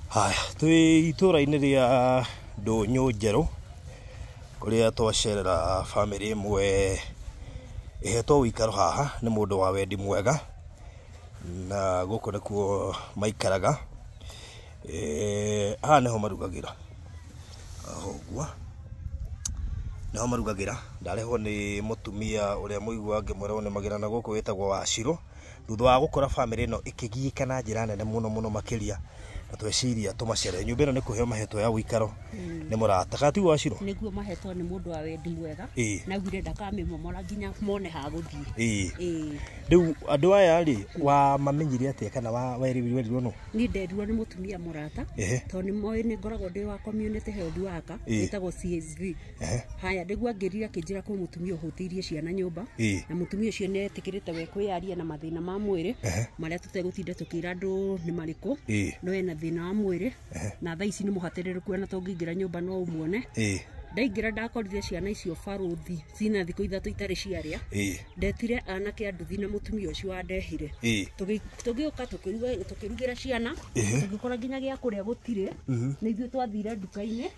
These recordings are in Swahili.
Haya, twi itũra-inĩ rĩa Ndũnyũ Njerũ kũrĩa twacerera family ĩmwe ĩhetwo ũikaro haha nĩ mũndũ wa wendi mwega, na gũkũ nĩkuo maikaraga. Haha nĩho marugagĩra, ũguo nĩho marugagĩra. Ndarehwo nĩ mũtumia ũrĩa mũigua ngĩmwĩra nĩmagĩra na gũkũ wĩtagwo Wachirũ, thutha wa gũkora family ĩno ĩkĩgiĩka na njĩra nene mũno makĩria, na tweciria tũmacere. Nyũmba ĩno nĩ kũheo mahetwo ya ũikaro nĩ mũrata kana tiguo Wachirũ? Nĩguo mahetwo nĩ mũndũ wa wendi mwega, na augire ndakamĩmomora nginya mone ha gũthiĩ. Rĩu andũ aya rĩ wamamenyire atĩa kana werirwo nũ? Niĩ nderirwo nĩ mũtumia mũrata, tondũ nĩmoĩ nĩngoragwo ndĩ wa community health worker wĩtagwo CSV. Haya, nĩguo angĩrire akĩnjĩra kwĩ mũtumia ũhũtĩirie ciana nyũmba, na mũtumia ũcio nĩetĩkĩrĩte we kwĩyaria na mathĩna ma mwĩrĩ marĩa tũtegũtinda tũkĩra andũ nĩ marĩkũ, no ena thĩna wa mwĩrĩ na thaa ici nĩ mũhatĩrĩrĩku na tũngĩingĩra nyũmba no umuone. Ndaingĩra ndakorire ciana icio baruthi cina thikũ ithatũ itarĩ ciarĩa, ndetire anake anduthi na mũtumia ũcio wandehire, tũgĩũka tũkĩrugĩra ciana, tũgĩkora nginya gĩa kũrĩa gũtirĩ, nĩ ithuĩ twathire nduka-inĩ.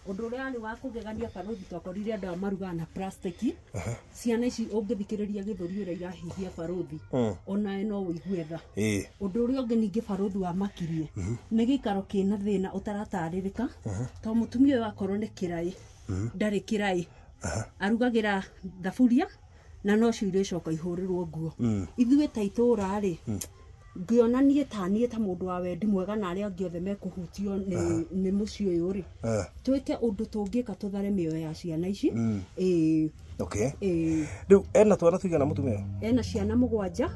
Ũndũ ũrĩa warĩ wa kũgegania baruthi twakorire andũ marugaga na plastic. Ciana ici ũngĩthikĩrĩria gĩthũri ũrĩa irahihia baruthi onawe no wĩigue tha. Ũndũ ũrĩa ũngĩ ningĩ baruthi wamakirie nĩ gĩikaro kĩna thĩna ũtaratarĩrĩka, tondũ mũtumia ũyũ akorwo nĩ kĩraĩ ndarĩ kĩraĩ, arugagĩra thaburia na nocio irĩcoka ihũrĩrwo nguo. Ithuĩ ta itũra rĩ, ngĩona niĩ ta mũndũ wa wendi mwega na arĩa angĩ othe mekũhutio nĩ mũciĩ ũyũ rĩ, twĩke ũndũ tũngĩka tũthare mĩoyo ya ciana ici. Rĩu ena twana tũigana mũtumia? Ena ciana 7,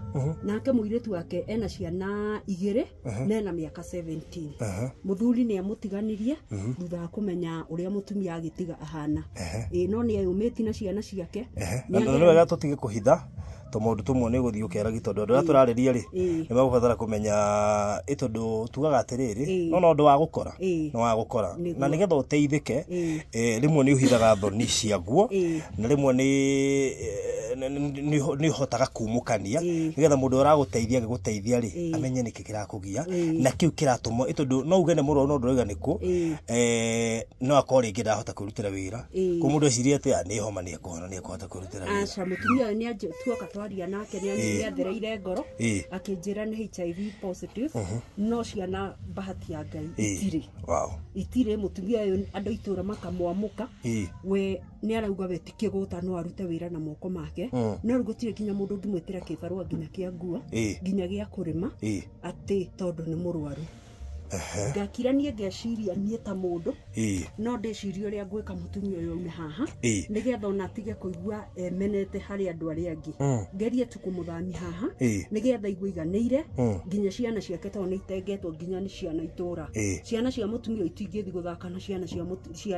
nake mũirĩtu wake ena ciana 2 na ena mĩaka 17. Mũthuri nĩ amũtiganirie thutha wa kũmenya ũrĩa mũtumia agĩtiga ahana. No nĩ ayũmĩti na ciana ciake. Nĩ wega tũtige kũhitha tũmaũndũ tũmwe nĩ gũthiĩ ũkeragia, tondũ andũ arĩa tũrarĩria rĩ nĩ megũbatara kũmenya, tondũ tugaga atĩrĩrĩ, no ũndũ wa gũkora no wa gũkora, na nĩgetha ũteithĩke rĩmwe nĩ ũhithaga thoni ciaguo, na rĩmwe nĩ ũhotaga kumũkania nĩgetha mũndũ ũragũteithia agĩgũteithia rĩ amenye nĩkĩ kĩrakũgia na kĩu kĩratũma, tondũ no uge nĩ mũrwaru no ndũrauga nĩkũ, no akorwo rĩngĩ ndahota kwĩrutĩra wĩra, kwa mũndũ eciria atĩ nĩ homa nĩ ekũhona nĩ ekũhota kwĩrutĩra wĩra. Aca mũtumia ũyũ nĩ tuoka twaria nake nĩ athereire ngoro akĩnjĩra nĩ HIV positive, no ciana bahati ya Ngai itirĩ. Mũtumia ũyũ andũ itũra makamwamũka, we nĩ arauga we ti kĩgũta no arute wĩra na moko make, no rĩu gũtirĩ nginya mũndũ ũngĩmwĩtĩra kĩbarũa nginya kĩa nguo nginya gĩa kũrĩma atĩ tondũ nĩ mũrwaru. Ngakira niĩ ngeciria niĩ ta mũndũ no ndĩciria ũrĩa ngwĩka mũtumia ũyũ aume haha nĩgetha ona atige kũigua emenete harĩ andũ arĩa angĩ, ngerie tu kũmũthamia haha nĩgetha igue iganĩire nginya ciana ciake, tondũ nĩ itengetwo nginya nĩ ciana itũra. Ciana cia mũtumia ũyũ itingĩthi gũthaka na ciana cia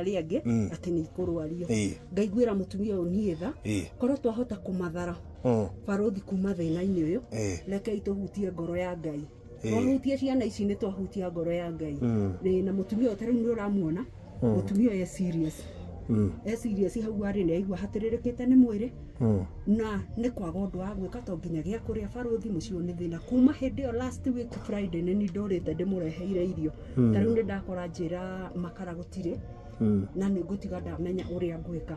arĩa angĩ atĩ nĩ ikũrwario. Ngaiguĩra mũtumia ũyũ niĩ tha, korwo twahota kũmathara baruthi kuma thĩna-inĩ ũyũ, rekei tũhutie ngoro ya Ngai. Twahutie ciana ici nĩ twahutia ngoro ya Ngai. Na mũtumia ũyũ ta rĩu nĩ ũramuona, mũtumia ũyũ serious hau arĩ nĩ aigua hatĩrĩrĩkĩte nĩ mwĩrĩ, na nĩ kwaga ũndũ wa gwĩka, to nginya gĩa kũrĩa baruthi mũciĩ nĩ thĩna. Kuma hĩndĩ ĩyo last week Friday nĩ ndũrĩte ndĩmũreheire irio, ta rĩu nĩ ndakora njĩra makara gũtirĩ, na nĩ ngũtiga ndamenya ũrĩa ngwĩka.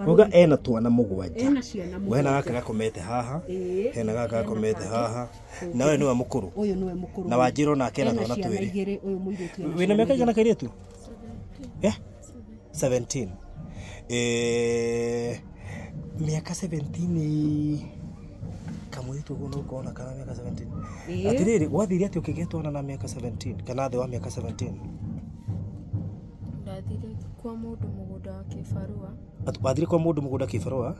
Uga ena twana 7, ena ciana 7, hena gaka gakomete haha, hena gaka gakomete haha, na we nĩwe mũkũrũ? Ũyũ nĩwe mũkũrũ. Na Wanjĩrũ nake ena twana 2. Wĩna mĩaka igana kairĩtu? 17. Mĩaka 17 kamũirĩtu ũguo no ũkona kana mĩaka 17? Atĩrĩrĩ, wathire atĩ ũkĩgĩa twana na mĩaka 17 kana thĩ wa mĩaka 17? Ndathire kwa mũndũ mũgũnda wa kĩbarũa. Wathire kwa mũndũ mũgũnda kĩbarũa?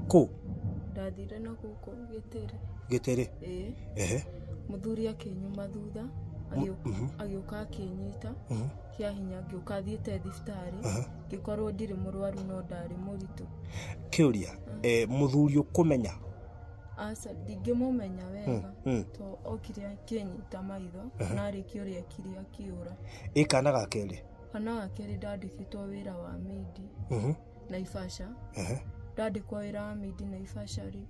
Kũ? Ndathire na gũkũ Gĩtĩrĩ. Mũthuri akĩnyuma thutha agĩũka akĩnyita kĩa hinya, ngĩũka thiĩte thibitarĩ, ngĩkorwo ndirĩ mũrwaru no ndarĩ mũritũ. Kĩũria, mũthuri ũkũmenya? Aca ndingĩmũmenya wega, to okire akĩnyita maitho na arĩkia ũrĩa ekire akĩũra. Kana gake rĩ? Kana gake rĩ ndandĩkĩtwo wĩra wa mĩindi Naivasha, ndandĩkwo wĩra wa mĩindi Naivasha rĩ,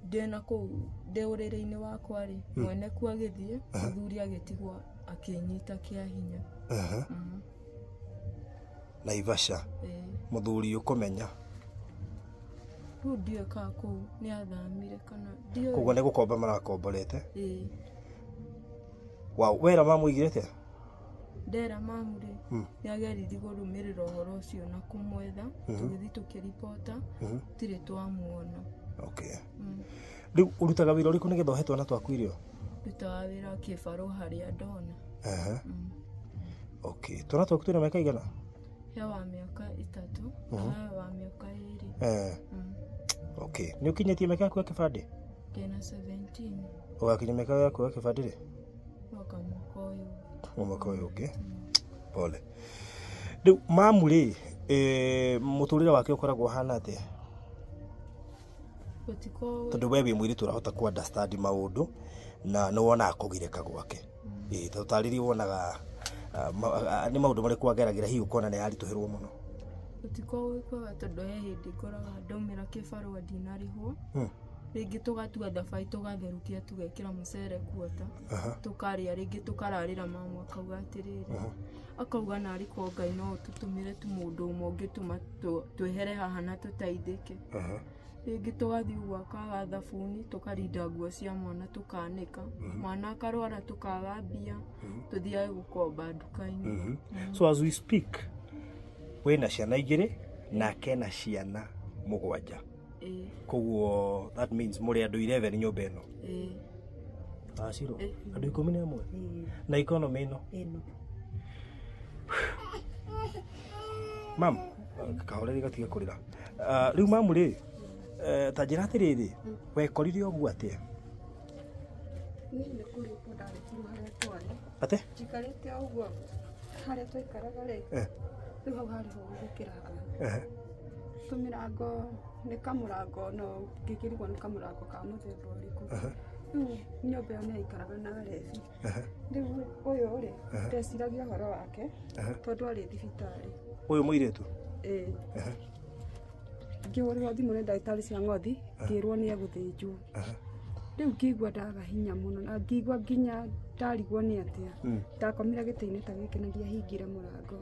ndena kuu ndeurire-ini wakwa ri mwene ku agithie muthuri agitigwa akinyita kia hinya Naivasha muthuri ukumenya riu ndiwe ka kuu ni athamire kana ndiwe koguo ni gukomba marakomborete wow wera mamuigirete ndera mamuri ni agerithi gurumirira uhoro ucio na kumwetha tugithi tukiripota tire twamuona okay riu urutaga wira uriku nigetha uhetwo na twaku irio rutaga wira kibaro haria ndona okay twana twaku twina miaka igana ya wa miaka 3 wa miaka 2 okay ni ukinyetie miaka yaku ya kibande ndina 17 ugakinya miaka yaku ya kibande ri mwaka uyu ungi pole riu mamu ri muturire wake ukoragwo hana atia tondu we wi mwiri turahota ku understand maundu na no wona akugireka gwake tutariri wonaga ni maundu mari kwageragira hiu kona ni arituhirwo muno utiko wikwa tondu he hindi ngoraga ndaumira kibarua ndinarihwo ringi tugatua thabai tugatherukia tugekira mucere kuota tukaria ringi tukararira mamu akauga atiriri akauga nari ko Ngai no tutumire tumundu umwe ungituma twehere haha na tutaithike ringi tugathi gwaka thabuni tukarinda nguo cia mwana tukanika mwana akarwara tukaga mbia tuthiae gukomba nduka-ini so as we speak wena ciana igiri na kena ciana mugwanja koguo that means muri andu 11 nyumba ino Ashiro andu 11 na economy ino mam kahoreri gatiga kurira riu mamu ri ta njira atiriri wekorire ogu atia ni kuri podari kimare twale ate chikarete ogu hare twikaraga ri riu hau hari ho gukiraga tumirango ni kamurango no gikirigwo ni kamurango ka muthemba uriku riu nyumba ĩyo nĩ aikaraga na rebi riu uyu ri ndeciragia horo wake tondu ari thibitari uyu muiretu ngĩhũrĩrwo thimũ nĩ ndagĩtarĩ cia ngothi ngĩrwo nĩ egũthĩnjwo rĩu ngĩigua ndaga hinya mũno na ngĩigua nginya ndarigwo nĩ atĩa ndakomire gĩtĩ-inĩ ta gĩkĩ na ndiahingire mũrango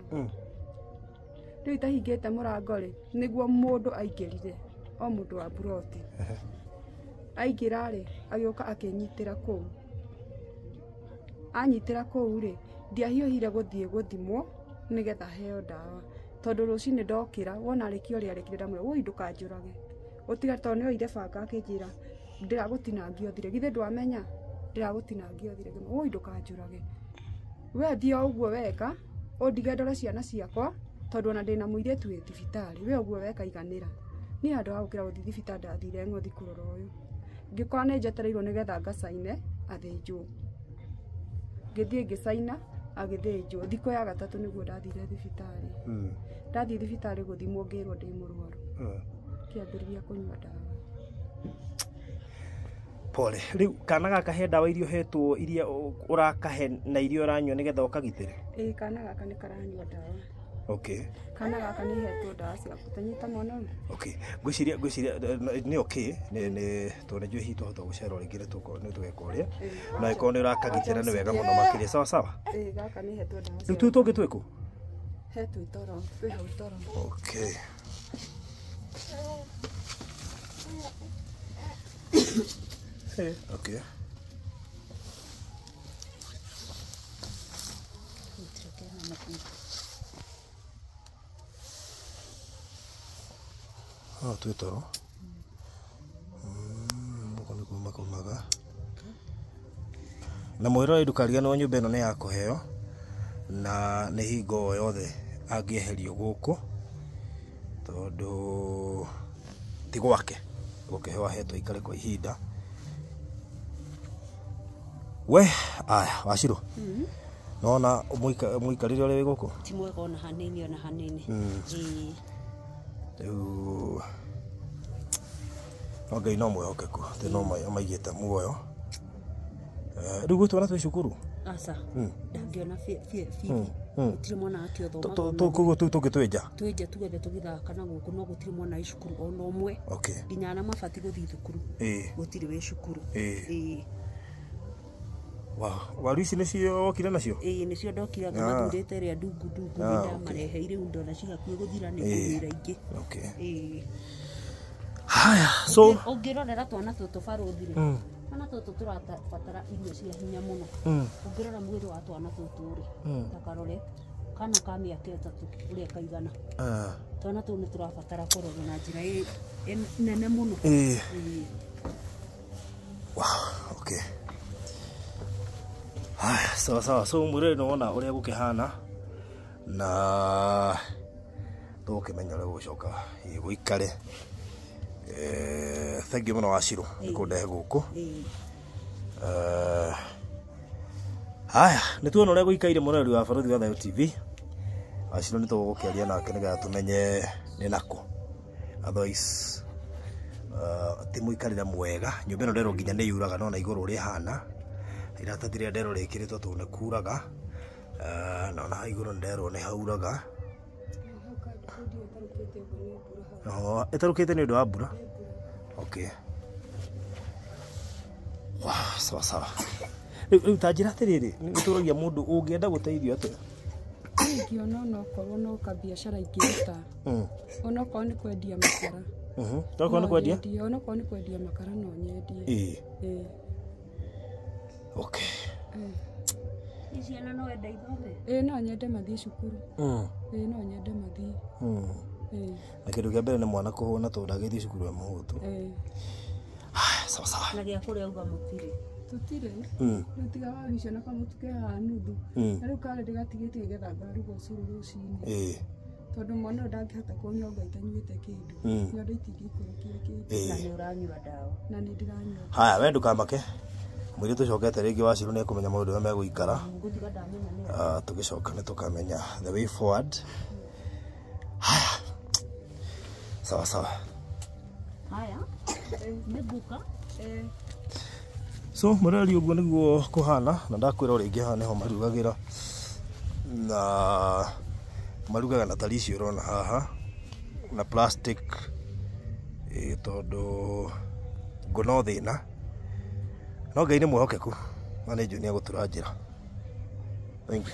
rĩu itahingĩte mũrango rĩ nĩguo mũndũ aingĩrire o mũndũ wa buroti aingĩra rĩ agĩũka akĩnyitĩra kũu anyitĩra kũu rĩ ndiahiũhire gũthiĩ gũthimwo nĩgetha heo ndawa tondu rucinĩ ndokĩra wona rĩkio rĩarĩkire ndamwĩra woi ndũkanjũrage ũtiga tondũ nĩ oire banga akĩnjĩra ndĩragũtinangia ũthire githĩ ndwamenya ndĩragũtinangia ũthire woi ndũkanjũrage we thiĩ o ũguo weka ũndige ndore ciana ciakwa tondu ona ndĩna mũirĩtu wĩ thibitarĩ we ũguo weka iganĩra niĩ handũ ha gũkĩra gũthiĩ thibitarĩ ndathire ng'othi kũrora ũyũ ngĩkora nĩ njetereirwo nĩgetha ngacaine athĩnjwo ngĩthiĩ ngĩcaina agĩthĩnjwo thikũ ya gatatũ nĩguo ndathire thibitarĩ ndathiĩ thibitarĩ gũthimwo ngĩrwo ndĩ mũrwaru kĩambĩrĩria kũnyua ndawa pole riu kana gaka he ndawa irio hetwo iria urakahe na irio uranyua nigetha ukagitire kana gaka nĩ karanyua ndawa okay kana gaka nĩ hetwo ndawa cia kũtanyita mwana okay ngwiciria nĩ okay nĩ tone njui hitu hota gucera ringire tuko nĩ tugeka uria na iko nĩ urakagitira nĩ wega mũno makĩria sawa sawa gaka nĩ hetwo ndawa riu tu tũngĩ twĩkũ hetwo itoro twĩ hau itoro okay okay twĩ toro mũko nĩ kuma kumaga na mwĩrore ndũkariganĩrwo nyũmba ĩno nĩ ya kũheo na nĩ hingo yothe angĩeherio gũkũ tondũ ti gwake gũkĩheo ahetwo aikare kwa ihinda we aya Wachirũ nona mũikarĩre ũrĩa wĩ gũkũ ti mwega ona hanini rĩu Ngai no mwĩhokeku atĩ no maigĩte muoyo rĩu gwĩtwana twĩ cukuru asa ndangiona bibi gutire mwana akio thoma koguo tugitwenja tugethe tugithaka na guku no gutire mwana wi cukuru ona umwe nginya na mabati guthii thukuru gutire wi cukuru waru ici nicio wokire nacio nicio ndokire ngamathurite ria ndungu ndamareheire undo na cigakue guthira ni kuwira ingi haya so ungirorera twana tutu baruthire ana tutu turabatara irio cia hinya muno ungirora mwiri wa twana tutu ri takarore kana ka miaka 3 uria kaigana twana tu ni turabatara kurorwo na njira nene muno okay haya sawa so mwiri no wona uria gukihana na tukimenya ria gucoka guikare thank you muno Wachiro nikundehe guku haya nituona uria guikaire murori wa Baruthi wa Thayo TV Wachiro nitugukiaria nake nigetha tumenye ni nako otherwise ti muikarira mwega nyumba ino ndero nginya ni yuraga no na iguru ri hana irata tiria ndero rikiritwo tu ne kuraga no na iguru ndero ni hauraga itarukite ni undu wa mbura okay sawa riu tanjira atiriri nituragia mundu ungienda guteithio atia ngiona no korwo no ka biashara ingĩruta ona korwo ni kwendia makara toko ni kwendia ona korwo ni kwendia makara no nyendie okay ciana no enda ithome no nyende mathie cukuru no nyende mathie na kindu kia mbere ni mwana kuhuna to ndagithie cukuru ya muhutu sawa na gia kuria uga mutire tutire nutiga wa bicio na kamutuke ha nuthu na riu kare ndigatigite getha ngaruga ucuru rucini tondu mwana ndangihota kunyonga itanyuite kindu nyondo itingikurukia kindu na ni uranyua dawa na ni ndiranyua haya we ndukamake mwiri tucokete ringi Wachiro ni kumenya maundu me meguikara tugicoka ni tukamenya the way forward haya sawa haya nebuka so murari uguo niguo kuhana na ndakwira ringi haha niho marugagira na marugaga na tarici urona haha na plastic tondu ngono thina no Ngai ni mwihokeku na ni njunia gutura njira thank you